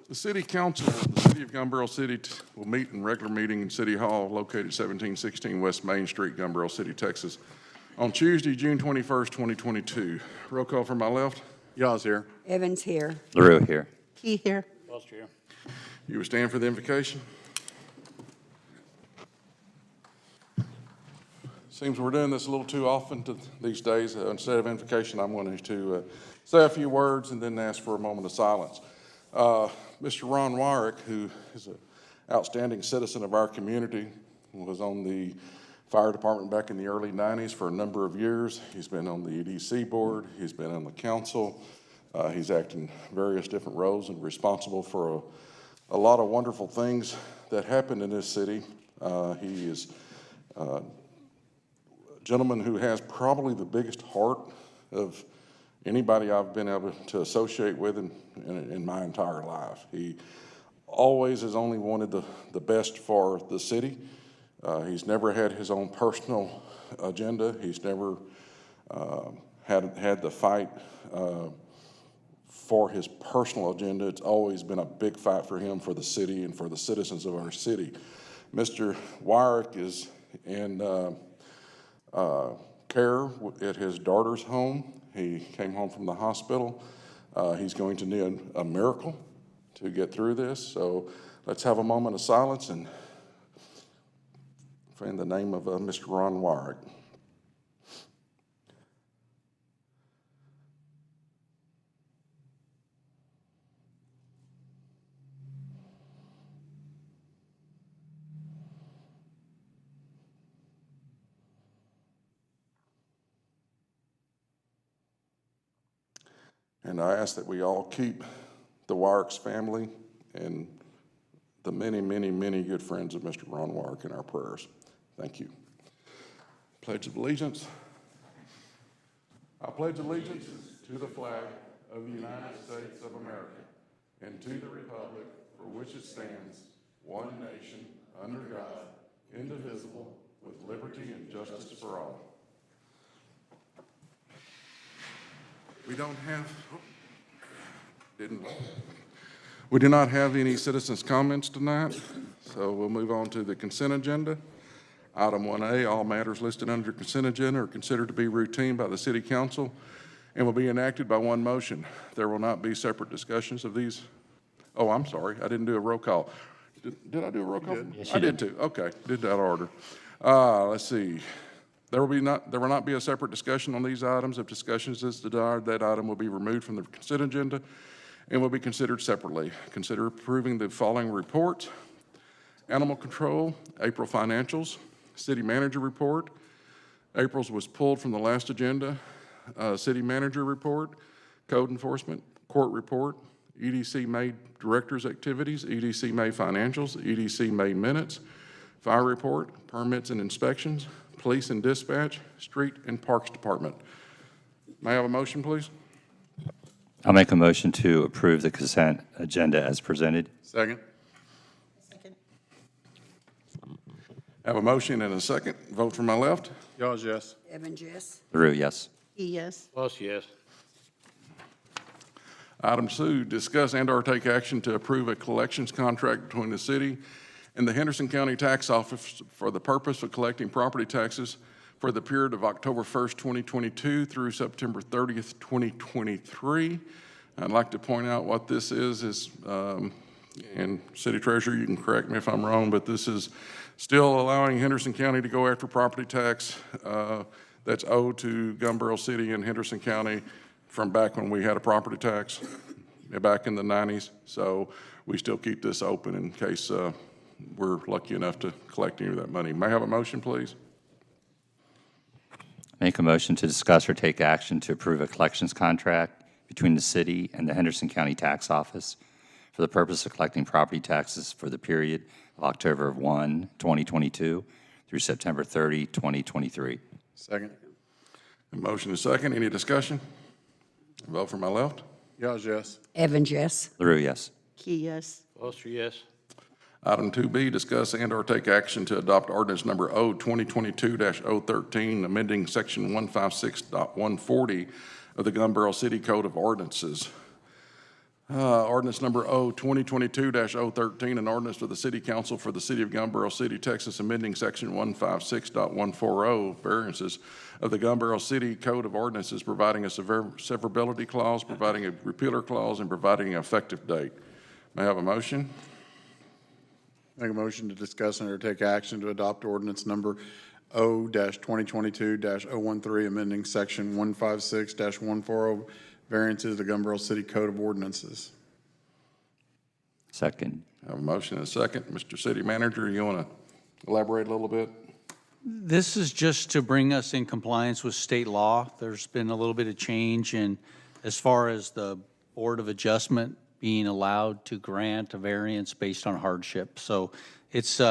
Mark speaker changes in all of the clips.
Speaker 1: The City Council of the City of Gumbel City will meet in regular meeting in City Hall located 1716 West Main Street, Gumbel City, Texas, on Tuesday, June 21st, 2022. Roll call from my left.
Speaker 2: Yaw's here.
Speaker 3: Evans here.
Speaker 4: LaRue here.
Speaker 3: Key here.
Speaker 1: You will stand for the invocation. Seems we're doing this a little too often these days. Instead of invocation, I'm going to say a few words and then ask for a moment of silence. Mr. Ron Warwick, who is an outstanding citizen of our community, was on the fire department back in the early 90s for a number of years. He's been on the EDC board. He's been on the council. He's acted in various different roles and responsible for a lot of wonderful things that happened in this city. He is a gentleman who has probably the biggest heart of anybody I've been able to associate with in my entire life. He always has only wanted the best for the city. He's never had his own personal agenda. He's never had the fight for his personal agenda. It's always been a big fight for him, for the city, and for the citizens of our city. Mr. Wyrick is in care at his daughter's home. He came home from the hospital. He's going to need a miracle to get through this. So let's have a moment of silence and in the name of Mr. Ron Wyrick. And I ask that we all keep the Wyrick's family and the many, many, many good friends of Mr. Ron Wyrick in our prayers. Thank you. Pledge of allegiance. I pledge allegiance to the flag of the United States of America and to the republic for which it stands, one nation, under God, indivisible, with liberty and justice for all. We do not have any citizens' comments tonight, so we'll move on to the consent agenda. Item 1A, all matters listed under consent agenda are considered to be routine by the City Council and will be enacted by one motion. There will not be separate discussions of these. Oh, I'm sorry, I didn't do a roll call. Did I do a roll call?
Speaker 4: Yes,
Speaker 1: I did too. Okay, did that order. Let's see. There will not be a separate discussion on these items. If discussions is desired, that item will be removed from the consent agenda and will be considered separately. Consider approving the following reports: Animal Control, April financials, City Manager report. April's was pulled from the last agenda. City Manager report, Code Enforcement, Court report, EDC May Director's activities, EDC May financials, EDC May minutes, Fire report, permits and inspections, Police and Dispatch, Street and Parks Department. May I have a motion, please?
Speaker 4: I'll make a motion to approve the consent agenda as presented.
Speaker 2: Second.
Speaker 1: Have a motion and a second. Vote from my left.
Speaker 2: Yaw's yes.
Speaker 3: Evans, yes.
Speaker 4: LaRue, yes.
Speaker 3: Key, yes.
Speaker 5: Plus, yes.
Speaker 1: Item 2, discuss and/or take action to approve a collections contract between the city and the Henderson County Tax Office for the purpose of collecting property taxes for the period of October 1st, 2022 through September 30th, 2023. I'd like to point out what this is and City Treasurer, you can correct me if I'm wrong, but this is still allowing Henderson County to go after property tax that's owed to Gumbel City and Henderson County from back when we had a property tax back in the 90s. So we still keep this open in case we're lucky enough to collect any of that money. May I have a motion, please?
Speaker 4: Make a motion to discuss or take action to approve a collections contract between the city and the Henderson County Tax Office for the purpose of collecting property taxes for the period of October 1, 2022 through September 30, 2023.
Speaker 2: Second.
Speaker 1: A motion is second. Any discussion? Vote from my left.
Speaker 2: Yaw's yes.
Speaker 3: Evans, yes.
Speaker 4: LaRue, yes.
Speaker 3: Key, yes.
Speaker 5: Plus, yes.
Speaker 1: Item 2B, discuss and/or take action to adopt ordinance number O 2022-013, amending section 156.140 of the Gumbel City Code of Ordinances. Ordinance number O 2022-013, an ordinance of the City Council for the City of Gumbel City, Texas, amending Section 156.140, variances of the Gumbel City Code of Ordinances, providing a severability clause, providing a repealer clause, and providing an effective date. May I have a motion?
Speaker 2: Make a motion to discuss and or take action to adopt ordinance number O-2022-013, amending section 156-140, variances of the Gumbel City Code of Ordinances.
Speaker 4: Second.
Speaker 1: I have a motion and a second. Mr. City Manager, you want to elaborate a little bit?
Speaker 5: This is just to bring us in compliance with state law. There's been a little bit of change in as far as the Board of Adjustment being allowed to grant a variance based on hardship. So it's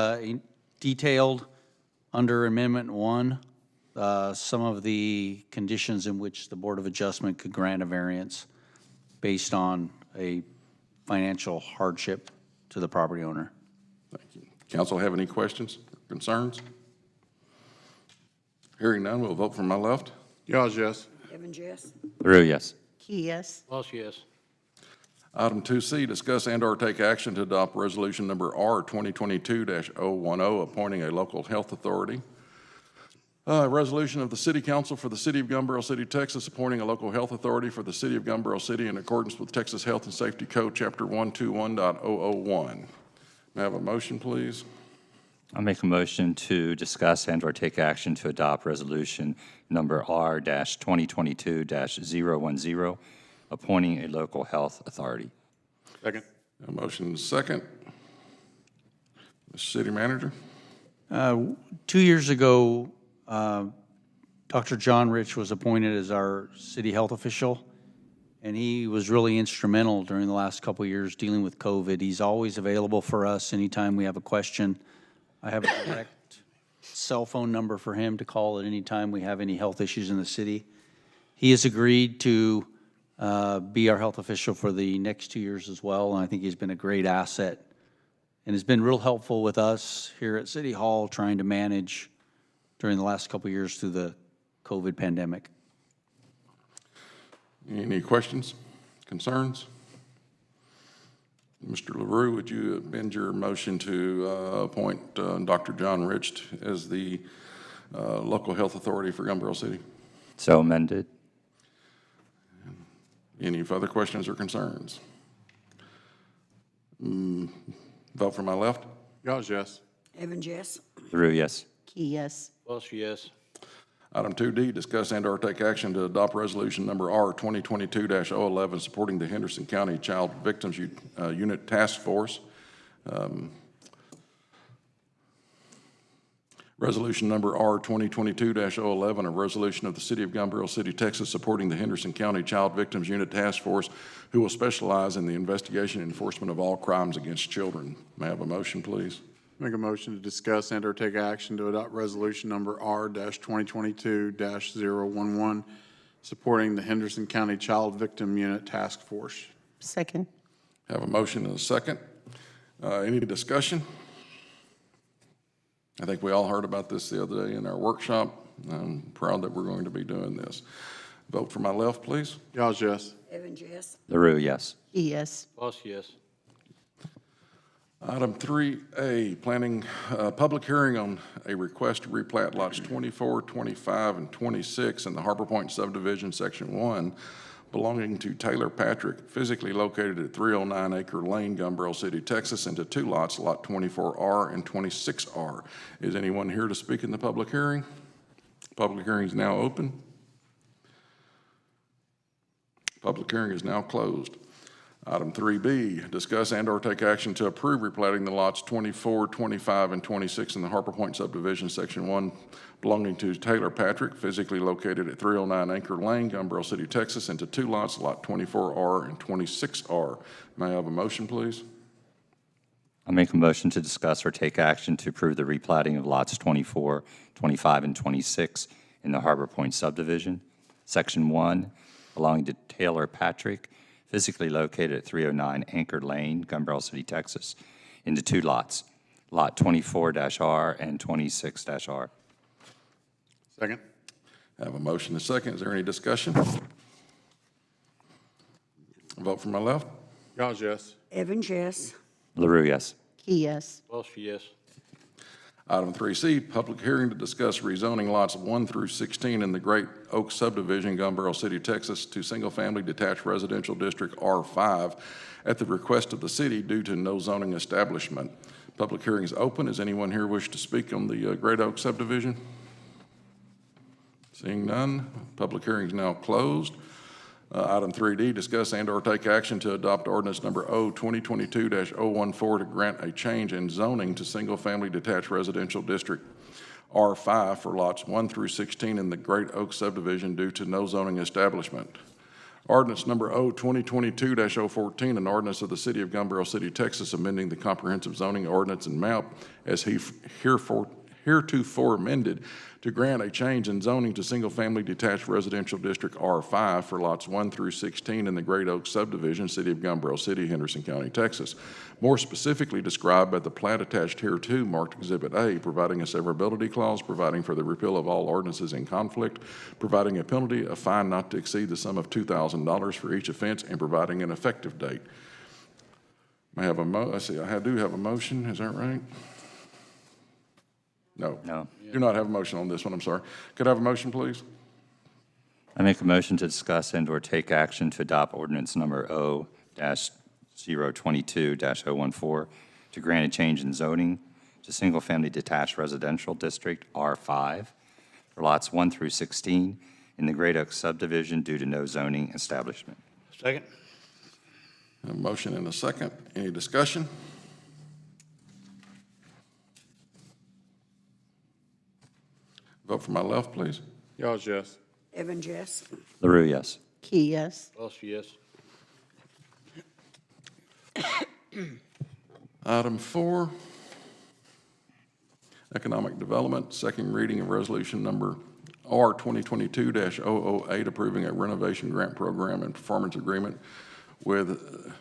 Speaker 5: detailed under Amendment 1, some of the conditions in which the Board of Adjustment could grant a variance based on a financial hardship to the property owner.
Speaker 1: Thank you. Council have any questions or concerns? Hearing none, we'll vote from my left.
Speaker 2: Yaws, yes.
Speaker 3: Evans, yes.
Speaker 4: LaRue, yes.
Speaker 3: Key, yes.
Speaker 5: Wells, yes.
Speaker 1: Item 2C, discuss and/or take action to adopt resolution number R 2022-010, appointing a local health authority. Resolution of the City Council for the City of Gumbel City, Texas, appointing a local health authority for the City of Gumbel City in accordance with Texas Health and Safety Code, Chapter 121.001. May I have a motion, please?
Speaker 4: I'll make a motion to discuss and/or take action to adopt resolution number R-2022-010, appointing a local health authority.
Speaker 2: Second.
Speaker 1: A motion and a second. Mr. City Manager?
Speaker 5: 2 years ago, Dr. John Rich was appointed as our city health official, and he was really instrumental during the last couple of years dealing with COVID. He's always available for us anytime we have a question. I have a direct cell phone number for him to call at any time we have any health issues in the city. He has agreed to be our health official for the next 2 years as well, and I think he's been a great asset and has been real helpful with us here at City Hall trying to manage during the last couple of years through the COVID pandemic.
Speaker 1: Any questions, concerns? Mr. LaRue, would you amend your motion to appoint Dr. John Rich as the local health authority for Gumbel City?
Speaker 4: So amended.
Speaker 1: Any further questions or concerns? Vote from my left.
Speaker 2: Yaws, yes.
Speaker 3: Evans, yes.
Speaker 4: LaRue, yes.
Speaker 3: Key, yes.
Speaker 5: Wells, yes.
Speaker 1: Item 2D, discuss and/or take action to adopt resolution number R 2022-011, supporting the Henderson County Child Victims Unit Task Force. Resolution number R 2022-011, a resolution of the City of Gumbel City, Texas, supporting the Henderson County Child Victims Unit Task Force, who will specialize in the investigation and enforcement of all crimes against children. May I have a motion, please?
Speaker 2: Make a motion to discuss and or take action to adopt resolution number R-2022-011, supporting the Henderson County Child Victim Unit Task Force.
Speaker 3: Second.
Speaker 1: Have a motion and a second. Any discussion? I think we all heard about this the other day in our workshop. I'm proud that we're going to be doing this. Vote for my left, please.
Speaker 2: Yaws, yes.
Speaker 3: Evans, yes.
Speaker 4: LaRue, yes.
Speaker 3: Key, yes.
Speaker 5: Wells, yes.
Speaker 1: Item 3A, planning public hearing on a request to replat lots 24, 25, and 26 in the Harbor Point subdivision, Section 1, belonging to Taylor Patrick, physically located at 309 Acre Lane, Gumbel City, Texas, into two lots, Lot 24R and 26R. Is anyone here to speak in the public hearing? Public hearing is now open. Public hearing is now closed. Item 3B, discuss and/or take action to approve replating the lots 24, 25, and 26 in the Harbor Point subdivision, Section 1, belonging to Taylor Patrick, physically located at 309 Anchor Lane, Gumbel City, Texas, into two lots, Lot 24R and 26R. May I have a motion, please?
Speaker 4: I'll make a motion to discuss or take action to approve the replating of lots 24, 25, and 26 in the Harbor Point subdivision, Section 1, belonging to Taylor Patrick, physically located at 309 Anchor Lane, Gumbel City, Texas, into two lots, Lot 24-R and 26-R.
Speaker 2: Second.
Speaker 1: I have a motion and a second. Is there any discussion? Vote from my left.
Speaker 2: Gauge, yes.
Speaker 3: Evans, yes.
Speaker 4: LaRue, yes.
Speaker 3: Key, yes.
Speaker 6: Welch, yes.
Speaker 1: Item 3C, public hearing to discuss rezoning lots 1 through 16 in the Great Oak subdivision, Gumbel City, Texas, to single-family detached residential district R5 at the request of the city due to no zoning establishment. Public hearing is open. Does anyone here wish to speak on the Great Oak subdivision? Seeing none, public hearing is now closed. Item 3D, discuss and/or take action to adopt ordinance number O 2022-014 to grant a change in zoning to single-family detached residential district R5 for lots 1 through 16 in the Great Oak subdivision due to no zoning establishment. Ordinance number O 2022-014, an ordinance of the City of Gumbel City, Texas, amending the comprehensive zoning ordinance and map as heretofore amended to grant a change in zoning to single-family detached residential district R5 for lots 1 through 16 in the Great Oak subdivision, City of Gumbel City, Henderson County, Texas. More specifically described by the plat attached hereto marked Exhibit A, providing a severability clause, providing for the repeal of all ordinances in conflict, providing a penalty, a fine not to exceed the sum of $2,000 for each offense, and providing an effective date. May I have I do have a motion, is that right? No.
Speaker 4: No.
Speaker 1: Do not have a motion on this one, I'm sorry. Could I have a motion, please?
Speaker 4: I make a motion to discuss and/or take action to adopt ordinance number O-022-014 to grant a change in zoning to single-family detached residential district R5 for lots 1 through 16 in the Great Oak subdivision due to no zoning establishment.
Speaker 6: Second.
Speaker 1: A motion and a second. Any discussion? Vote for my left, please.
Speaker 2: Gauge, yes.
Speaker 3: Evans, yes.
Speaker 4: LaRue, yes.
Speaker 3: Key, yes.
Speaker 6: Welch, yes.
Speaker 1: Item 4, economic development, second reading of resolution number R 2022-008, approving a renovation grant program and performance agreement with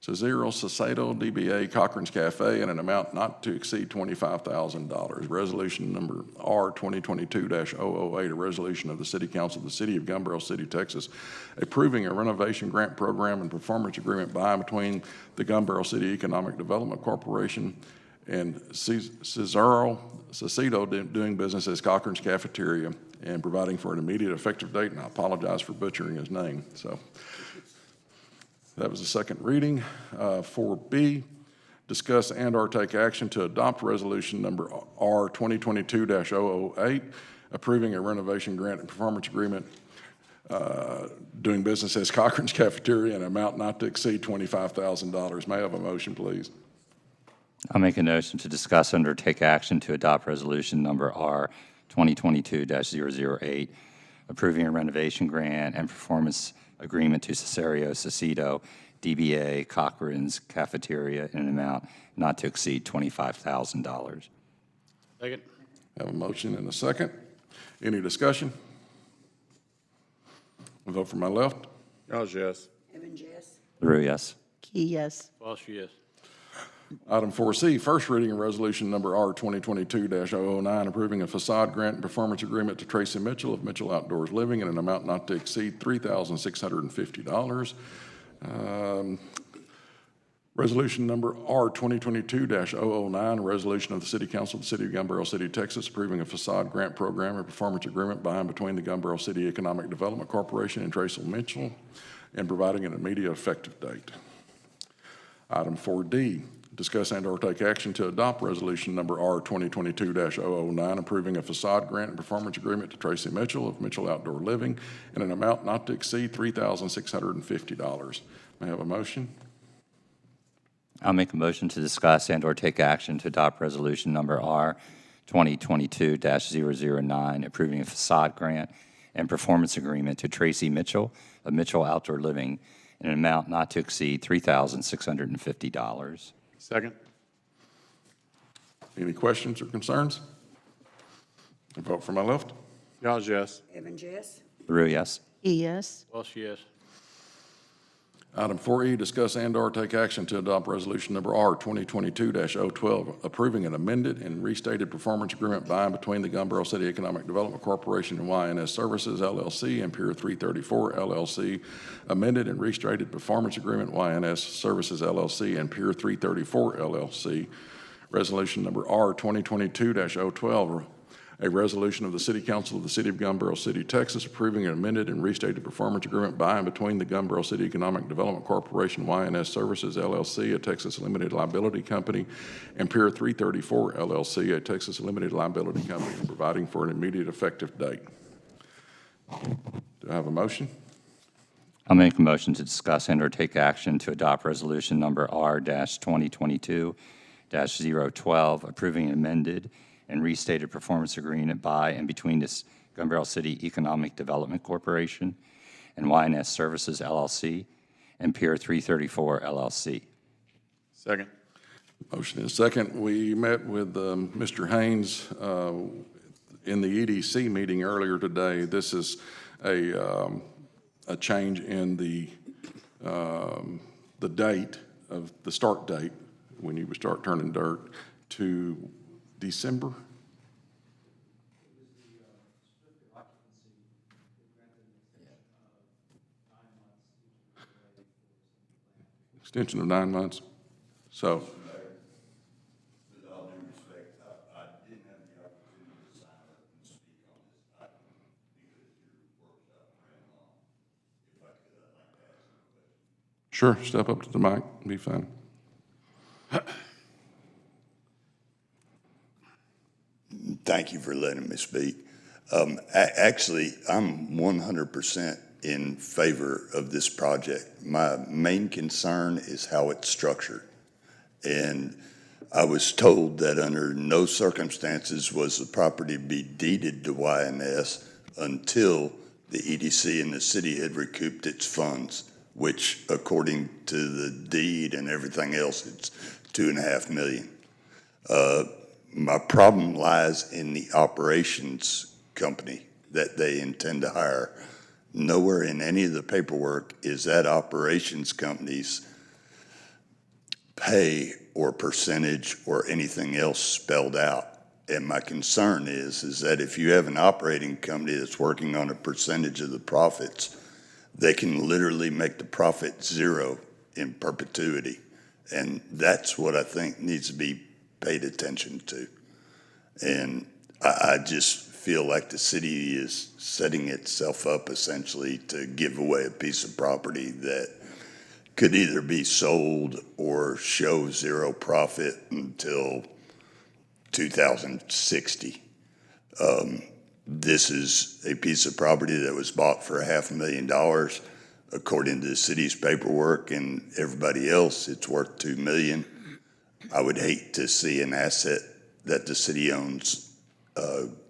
Speaker 1: Cesaro Sacedo DBA Cochran's Cafe in an amount not to exceed $25,000. Resolution number R 2022-008, a resolution of the City Council of the City of Gumbel City, Texas, approving a renovation grant program and performance agreement by and between the Gumbel City Economic Development Corporation and Cesaro Sacedo doing business as Cochran's Cafeteria and providing for an immediate effective date, and I apologize for butchering his name. That was the second reading. 4B, discuss and/or take action to adopt resolution number R 2022-008, approving a renovation grant and performance agreement doing business as Cochran's Cafeteria in an amount not to exceed $25,000. May I have a motion, please?
Speaker 4: I'll make a motion to discuss and/or take action to adopt resolution number R 2022-008, approving a renovation grant and performance agreement to Cesaro Sacedo DBA Cochran's Cafeteria in an amount not to exceed $25,000.
Speaker 6: Second.
Speaker 1: Have a motion and a second. Any discussion? Vote for my left.
Speaker 2: Gauge, yes.
Speaker 3: Evans, yes.
Speaker 4: LaRue, yes.
Speaker 3: Key, yes.
Speaker 6: Welch, yes.
Speaker 1: Item 4C, first reading of resolution number R 2022-009, approving a facade grant and performance agreement to Tracy Mitchell of Mitchell Outdoors Living in an amount not to exceed $3,650. Resolution number R 2022-009, a resolution of the City Council of the City of Gumbel City, Texas, approving a facade grant program and performance agreement by and between the Gumbel City Economic Development Corporation and Tracy Mitchell and providing an immediate effective date. Item 4D, discuss and/or take action to adopt resolution number R 2022-009, approving a facade grant and performance agreement to Tracy Mitchell of Mitchell Outdoor Living in an amount not to exceed $3,650. May I have a motion?
Speaker 4: I'll make a motion to discuss and/or take action to adopt resolution number R 2022-009, approving a facade grant and performance agreement to Tracy Mitchell of Mitchell Outdoor Living in an amount not to exceed $3,650.
Speaker 2: Second.
Speaker 1: Any questions or concerns? Vote for my left.
Speaker 2: Gauge, yes.
Speaker 3: Evans, yes.
Speaker 4: LaRue, yes.
Speaker 3: Key, yes.
Speaker 6: Welch, yes.
Speaker 1: Item 4E, discuss and/or take action to adopt resolution number R 2022-012, approving an amended and restated performance agreement by and between the Gumbel City Economic Development Corporation and YNS Services LLC and Pier 334 LLC, amended and restated performance agreement YNS Services LLC and Pier 334 LLC. Resolution number R 2022-012, a resolution of the City Council of the City of Gumbel City, Texas, approving an amended and restated performance agreement by and between the Gumbel City Economic Development Corporation, YNS Services LLC, a Texas limited liability company, and Pier 334 LLC, a Texas limited liability company, and providing for an immediate effective date. Do I have a motion?
Speaker 4: I'll make a motion to discuss and/or take action to adopt resolution number R-2022-012, approving an amended and restated performance agreement by and between the Gumbel City Economic Development Corporation and YNS Services LLC and Pier 334 LLC.
Speaker 2: Second.
Speaker 1: Motion is second. We met with Mr. Haynes in the EDC meeting earlier today. This is a change in the date of the start date when you would start turning dirt to December. Extension of 9 months. So,
Speaker 6: With all due respect, I didn't have the opportunity to sign up and speak on this item because your workshop ran long. If I could, I'd like to ask you a question.
Speaker 1: sure, step up to the mic, be fine.
Speaker 6: Thank you for letting me speak. Actually, I'm 100% in favor of this project. My main concern is how it's structured. And I was told that under no circumstances was the property to be deeded to YNS until the EDC and the city had recouped its funds, which according to the deed and everything else, it's $2.5 million. My problem lies in the operations company that they intend to hire. Nowhere in any of the paperwork is that operations company's pay or percentage or anything else spelled out. And my concern is that if you have an operating company that's working on a percentage of the profits, they can literally make the profit zero in perpetuity. And that's what I think needs to be paid attention to. And I just feel like the city is setting itself up essentially to give away a piece of property that could either be sold or show zero profit until 2060. This is a piece of property that was bought for $500,000. According to the city's paperwork and everybody else, it's worth $2 million. I would hate to see an asset that the city owns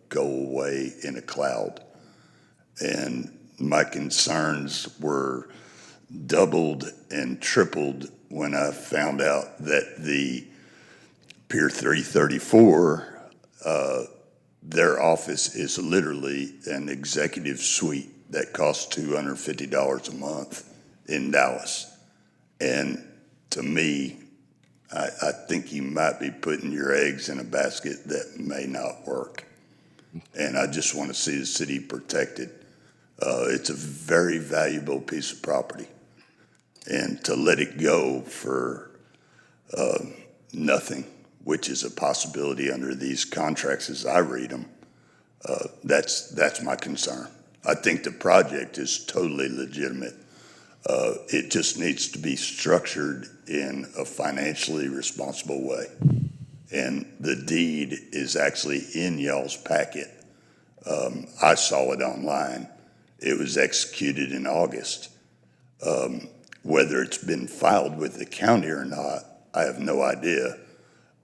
Speaker 6: go away in a cloud. And my concerns were doubled and tripled when I found out that the Pier 334, their office is literally an executive suite that costs $250 a month in Dallas. And to me, I think you might be putting your eggs in a basket that may not work. And I just want to see the city protected. It's a very valuable piece of property. And to let it go for nothing, which is a possibility under these contracts as I read them, that's my concern. I think the project is totally legitimate. It just needs to be structured in a financially responsible way. And the deed is actually in y'all's packet. I saw it online. It was executed in August. Whether it's been filed with the county or not, I have no idea.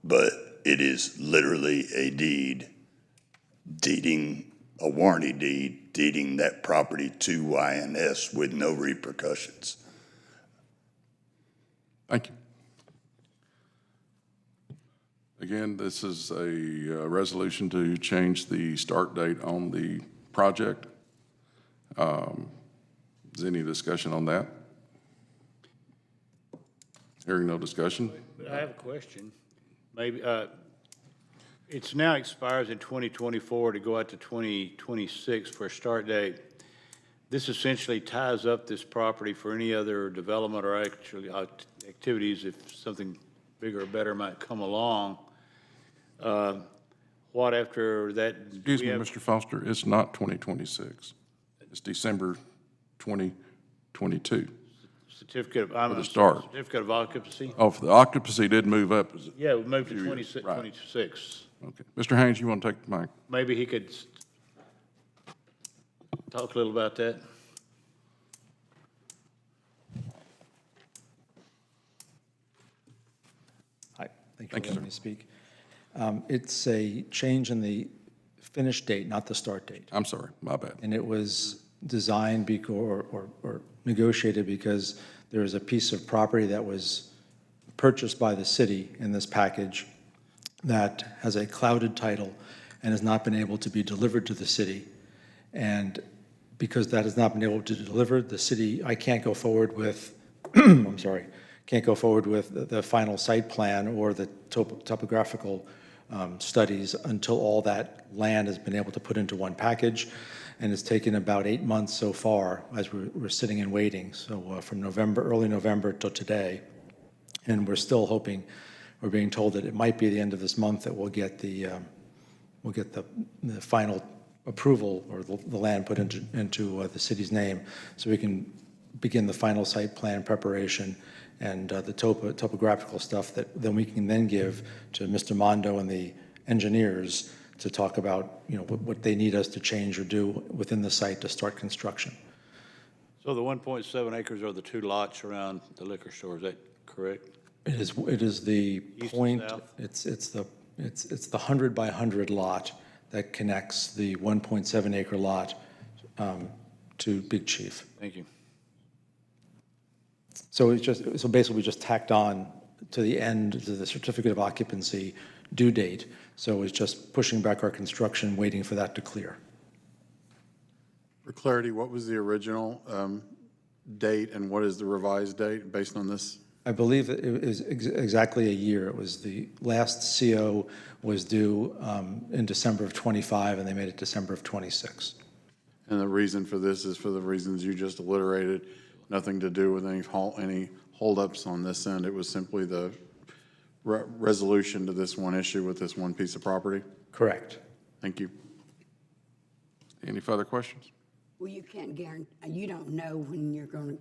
Speaker 6: But it is literally a deed, a warranty deed, deeding that property to YNS with no repercussions.
Speaker 1: Thank you. Again, this is a resolution to change the start date on the project. Is any discussion on that? Hearing no discussion.
Speaker 7: I have a question. Maybe, it's now expires in 2024 to go out to 2026 for a start date. This essentially ties up this property for any other development or actually activities if something bigger or better might come along. What after that?
Speaker 1: Excuse me, Mr. Foster, it's not 2026. It's December 2022.
Speaker 7: Certificate of,
Speaker 1: the start.
Speaker 7: certificate of occupancy?
Speaker 1: Oh, for the occupancy did move up. Is it?
Speaker 7: Yeah, we moved to
Speaker 1: 26, right.
Speaker 7: 26.
Speaker 1: Okay. Mr. Haynes, you want to take the mic?
Speaker 7: Maybe he could talk a little about that.
Speaker 8: Hi, thank you
Speaker 1: Thank
Speaker 8: for
Speaker 1: you,
Speaker 8: letting me speak. It's a change in the finish date, not the start date.
Speaker 1: I'm sorry, my bad.
Speaker 8: And it was designed or negotiated because there is a piece of property that was purchased by the city in this package that has a clouded title and has not been able to be delivered to the city. And because that has not been able to be delivered, the city, I can't go forward with, I'm sorry, can't go forward with the final site plan or the topographical studies until all that land has been able to put into one package. And it's taken about 8 months so far as we're sitting and waiting. So from November, early November till today. And we're still hoping, we're being told that it might be the end of this month that we'll get the final approval or the land put into the city's name so we can begin the final site plan preparation and the topographical stuff that then we can then give to Mr. Mondo and the engineers to talk about, you know, what they need us to change or do within the site to start construction.
Speaker 7: So the 1.7 acres are the two lots around the liquor store, is that correct?
Speaker 8: It is the
Speaker 7: East and
Speaker 8: point,
Speaker 7: south?
Speaker 8: it's the 100 by 100 lot that connects the 1.7 acre lot to Big Chief.
Speaker 7: Thank you.
Speaker 8: So basically we just tacked on to the end to the certificate of occupancy due date. So it's just pushing back our construction, waiting for that to clear.
Speaker 2: For clarity, what was the original date and what is the revised date based on this?
Speaker 8: I believe it is exactly a year. It was the last CO was due in December of 25 and they made it December of 26.
Speaker 2: And the reason for this is for the reasons you just alliterated, nothing to do with any holdups on this end. It was simply the resolution to this one issue with this one piece of property?
Speaker 8: Correct.
Speaker 2: Thank you.
Speaker 1: Any further questions?
Speaker 3: Well, you can't guarantee, you don't know when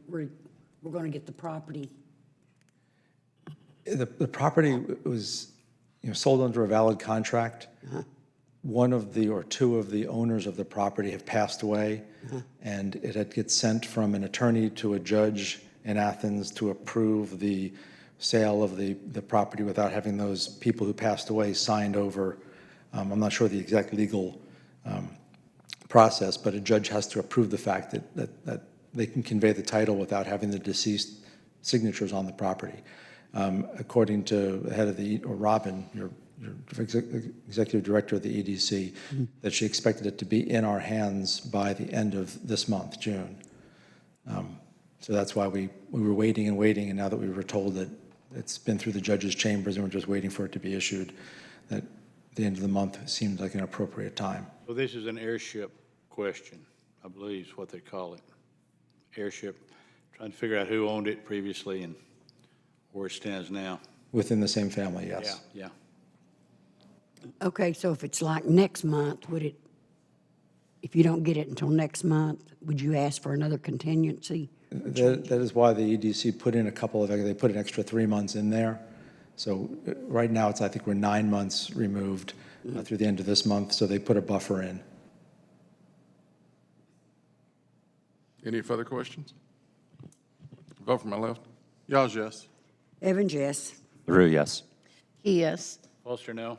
Speaker 3: we're going to get the property.
Speaker 8: The property was, you know, sold under a valid contract. One of the, or two of the owners of the property have passed away, and it had gets sent from an attorney to a judge in Athens to approve the sale of the property without having those people who passed away signed over. I'm not sure the exact legal process, but a judge has to approve the fact that they can convey the title without having the deceased signatures on the property. According to the head of or Robin, your executive director of the EDC, that she expected it to be in our hands by the end of this month, June. So that's why we were waiting and waiting, and now that we were told that it's been through the judge's chambers and we're just waiting for it to be issued, that the end of the month seems like an appropriate time.
Speaker 7: So this is an airship question, I believe is what they call it. Airship, trying to figure out who owned it previously and where it stands now.
Speaker 8: Within the same family, yes.
Speaker 7: Yeah.
Speaker 3: Okay, so if it's like next month, if you don't get it until next month, would you ask for another contingency?
Speaker 8: That is why the EDC put in they put an extra 3 months in there. So right now, I think we're 9 months removed through the end of this month, so they put a buffer in.
Speaker 1: Any further questions? Vote from my left.
Speaker 2: Y'all's yes.
Speaker 3: Evans, yes.
Speaker 4: LaRue, yes.
Speaker 3: Yes.
Speaker 7: Foster, no?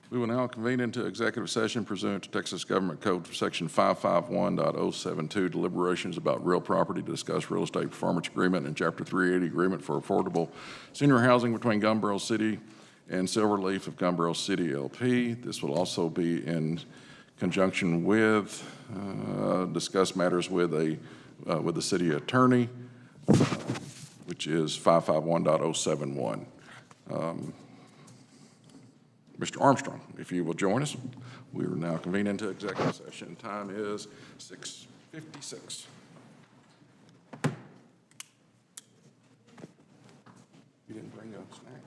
Speaker 1: We will now convene into executive session pursuant to Texas Government Code Section 551.072, deliberations about real property to discuss real estate performance agreement and Chapter 380 agreement for affordable senior housing between Gumbel City and Silverleaf of Gumbel City LP. This will also be in conjunction with, discuss matters with a with the city attorney, which is 551.071. Mr. Armstrong, if you will join us. We are now convening into executive session. Time is 6:56. You didn't bring a snack?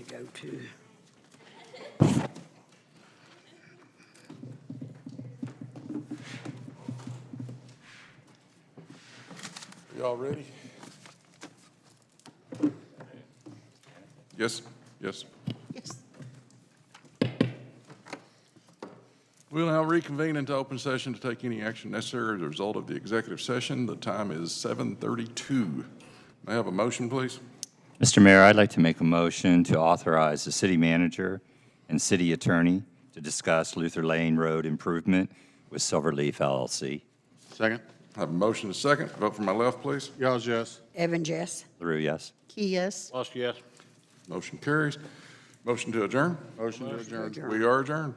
Speaker 3: go to.
Speaker 1: Y'all ready? Yes, yes.
Speaker 3: Yes.
Speaker 1: We'll now reconvene into open session to take any action necessary as a result of the executive session. The time is 7:32. May I have a motion, please?
Speaker 4: Mr. Mayor, I'd like to make a motion to authorize the city manager and city attorney to discuss Luther Lane Road improvement with Silverleaf LLC.
Speaker 2: Second?
Speaker 1: I have a motion and a second. Vote from my left, please.
Speaker 2: Yawns, yes.
Speaker 3: Evans, yes.
Speaker 4: LaRue, yes.
Speaker 9: Key, yes.
Speaker 7: Lost, yes.
Speaker 1: Motion carries. Motion to adjourn.
Speaker 2: Motion to adjourn.
Speaker 1: We are adjourned.